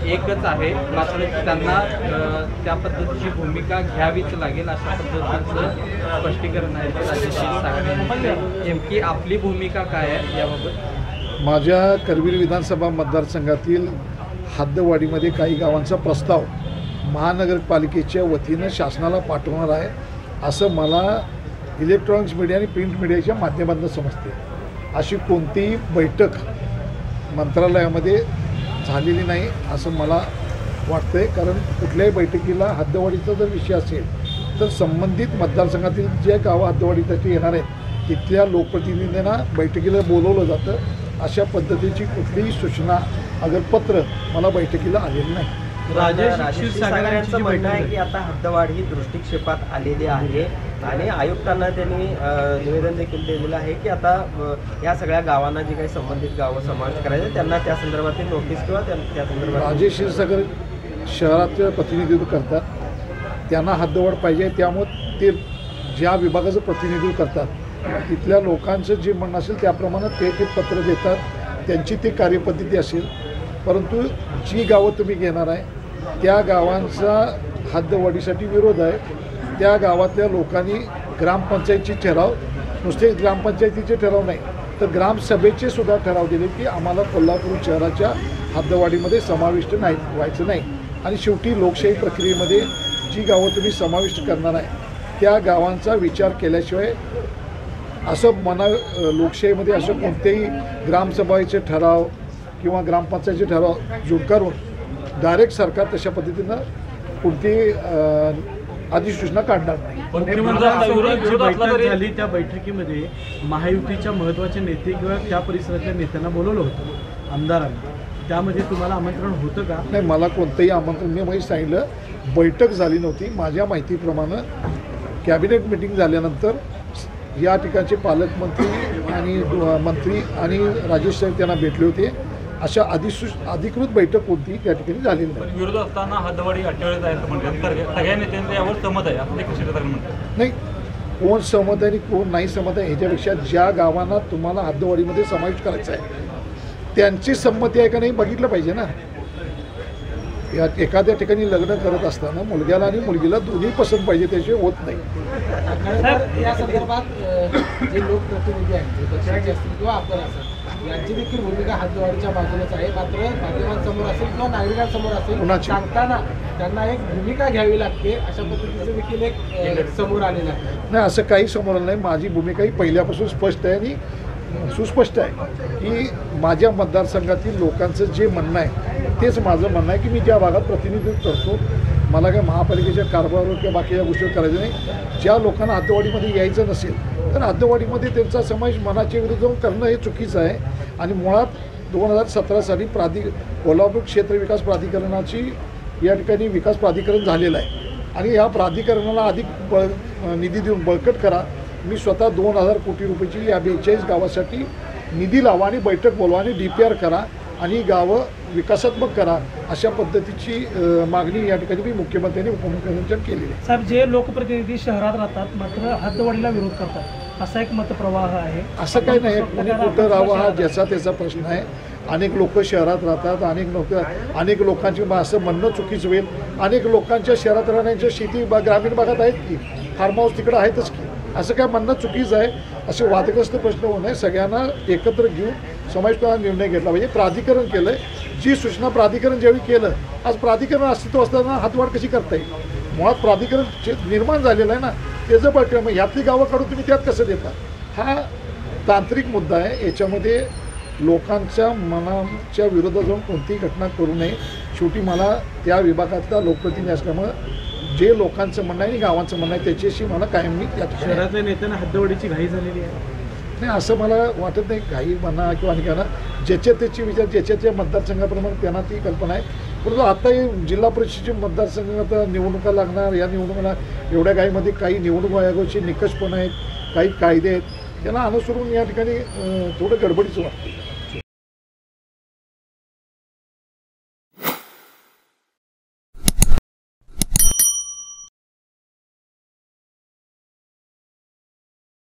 एकच आहे, मात्र त्यांना त्या पद्धतीची भूमिका घ्यावीच लागेल अशा पद्धतीचं स्पष्टीकरण आहे राजेश क्षीरसागर. नेमकी आपली भूमिका काय आहे याबाबत? माझ्या करवीर विधानसभा मतदारसंघातील हद्दवाढीमध्ये काही गावांचा प्रस्ताव महानगरपालिकेच्या वतीनं शासनाला पाठवणार आहे असं मला इलेक्ट्रॉनिक्स मीडिया आणि प्रिंट मीडियाच्या माध्यमातून समजते. अशी कोणतीही बैठक मंत्रालयामध्ये झालेली नाही असं मला वाटतं आहे. कारण कुठल्याही बैठकीला हद्दवाढीचा जर विषय असेल तर संबंधित मतदारसंघातील जे गावं हद्दवाढीसाठी येणार आहेत तिथल्या लोकप्रतिनिधींना बैठकीला बोलवलं जातं. अशा पद्धतीची कुठलीही सूचना अगर पत्र मला बैठकीला आलेलं नाही. राजेश क्षीरसागरांचं म्हणणं आहे की आता हद्दवाढ ही दृष्टिक्षेपात आलेली आहे आणि आयुक्तांना त्यांनी निवेदन देखील दिलेलं आहे की आता या सगळ्या गावांना जी काही संबंधित गावं समाविष्ट करायचे त्यांना त्या संदर्भातील नोटीस किंवा त्या संदर्भात. राजेश क्षीरसागर शहराचं प्रतिनिधित्व करतात, त्यांना हद्दवाढ पाहिजे, त्यामुळे ते ज्या विभागाचं प्रतिनिधित्व करतात तिथल्या लोकांचं जे म्हणणं असेल त्याप्रमाणे ते पत्र देतात, त्यांची ती कार्यपद्धती असेल. परंतु जी गावं तुम्ही घेणार आहे त्या गावांचा हद्दवाढीसाठी विरोध आहे. त्या गावातल्या लोकांनी ग्रामपंचायतीचे ठराव, नुसते ग्रामपंचायतीचे ठराव नाही तर ग्रामसभेचे सुद्धा ठराव दिले की आम्हाला कोल्हापूर शहराच्या हद्दवाढीमध्ये समाविष्ट नाही व्हायचं नाही. आणि शेवटी लोकशाही प्रक्रियेमध्ये जी गावं तुम्ही समाविष्ट करणार आहे त्या गावांचा विचार केल्याशिवाय असं लोकशाहीमध्ये असं कोणतेही ग्रामसभेचे ठराव किंवा ग्रामपंचायतीचे ठराव झुडकारून डायरेक्ट सरकार तशा पद्धतीनं कोणतीही अधिसूचना काढणार नाही. जी बैठक झाली त्या बैठकीमध्ये महायुतीच्या महत्त्वाचे नेते किंवा त्या परिसरातल्या नेत्यांना बोलवलं होतं आमदारांना, त्यामध्ये तुम्हाला आमंत्रण होतं का? नाही, मला कोणतंही आमंत्रण, मी माहिती सांगितलं बैठक झाली नव्हती. माझ्या माहितीप्रमाणे कॅबिनेट मिटिंग झाल्यानंतर या ठिकाणचे पालकमंत्री आणि मंत्री आणि राजेश साहेब त्यांना भेटले होते. अशा अधिकृत बैठक कोणती त्या ठिकाणी झालेली नाही. विरोध असताना हद्दवाढी अटळत आहे सगळ्या नेत्यांचं यावर सहमत आहे आपण म्हणतात. नाही, कोण सहमत आहे आणि कोण नाही सहमत आहे ह्याच्यापेक्षा ज्या गावांना तुम्हाला हद्दवाढीमध्ये समावेश करायचा आहे त्यांची संमती आहे का नाही बघितलं पाहिजे ना. या एखाद्या ठिकाणी लग्न करत असताना मुलग्याला आणि मुलगीला दोन्ही पसंत पाहिजे, त्याशिवाय होत नाही. या संदर्भात जे लोकप्रतिनिधी आहेत पक्षाचे असतील किंवा आपण असेल यांची देखील भूमिका हद्दवाढीच्या बाजूनेच आहे. मात्र माध्यमांसमोर असेल किंवा नागरिकांसमोर असेल सांगताना त्यांना एक भूमिका घ्यावी लागते अशा पद्धतीचं देखील एक समोर आलेलं आहे. नाही, असं काही समोर आलं नाही. माझी भूमिका ही पहिल्यापासून स्पष्ट आहे आणि सुस्पष्ट आहे की माझ्या मतदारसंघातील लोकांचं जे म्हणणं आहे तेच माझं म्हणणं आहे की मी ज्या भागात प्रतिनिधित्व करतो मला काय महापालिकेच्या कारभारावर किंवा बाकीच्या गोष्टी करायच्या नाही. ज्या लोकांना हद्दवाढीमध्ये यायचं नसेल तर हद्दवाढीमध्ये त्यांचा समावेश मनाच्या विरुद्ध जाऊन करणं हे चुकीचं आहे. आणि मुळात 2017 साली कोल्हापूर क्षेत्र विकास प्राधिकरणाची या ठिकाणी विकास प्राधिकरण झालेलं आहे आणि या प्राधिकरणाला अधिक निधी देऊन बळकट करा. मी स्वतः 2000 कोटी रुपयाची या 42 गावासाठी निधी लावा आणि बैठक बोलवा आणि DPR करा आणि गावं विकासात्मक करा अशा पद्धतीची मागणी या ठिकाणी मी मुख्यमंत्र्यांनी उपमुख्यमंत्र्यांच्या केलेली आहे. साहेब, जे लोकप्रतिनिधी शहरात राहतात मात्र हद्दवाढीला विरोध करतात असा एक मतप्रवाह आहे. असं काही नाही, कोणी कुठं राहावं हा ज्याचा त्याचा प्रश्न आहे. अनेक लोक शहरात राहतात, अनेक लोकांची असं म्हणणं चुकीचं होईल. अनेक लोकांच्या शहरात राहण्याच्या शेती ग्रामीण भागात आहेत की फार्म हाऊस तिकडं आहेतच की. असं काय म्हणणं चुकीचं आहे. असे वादग्रस्त प्रश्न होऊ नये. सगळ्यांना एकत्र घेऊन समावेश करायला निर्णय घेतला पाहिजे. प्राधिकरण केलं आहे, जी सूचना प्राधिकरण ज्यावेळी केलं, आज प्राधिकरण अस्तित्व असताना हद्दवाढ कशी करता येईल. मुळात प्राधिकरण निर्माण झालेलं आहे ना, त्याचं बळकट मग ह्यातली गावं काढून तुम्ही त्यात कसं देता हा तांत्रिक मुद्दा आहे. याच्यामध्ये लोकांच्या मनाच्या विरोधात जाऊन कोणतीही घटना करू नये. शेवटी मला त्या विभागातला लोकप्रतिनिधी असल्यामुळं जे लोकांचं म्हणणं आहे आणि गावांचं म्हणणं आहे त्याच्याशी मला कायम मी त्या ठिकाणी. शहरातल्या नेत्यांना हद्दवाढीची घाई झालेली आहे. नाही, असं मला वाटत नाही. घाई म्हणा किंवा आणि म्हणा, ज्याच्या त्याची विचार ज्याच्या मतदारसंघाप्रमाणे त्यांना ती कल्पना आहे. परंतु आताही जिल्हा परिषदेचे मतदारसंघ आता निवडणुका लागणार. या निवडणुका एवढ्या घाईमध्ये काही निवडणूक आयोगाचे निकष पण आहेत, काही कायदे आहेत, त्यांना अनुसरून या ठिकाणी थोडं गडबडीचं वाटतं.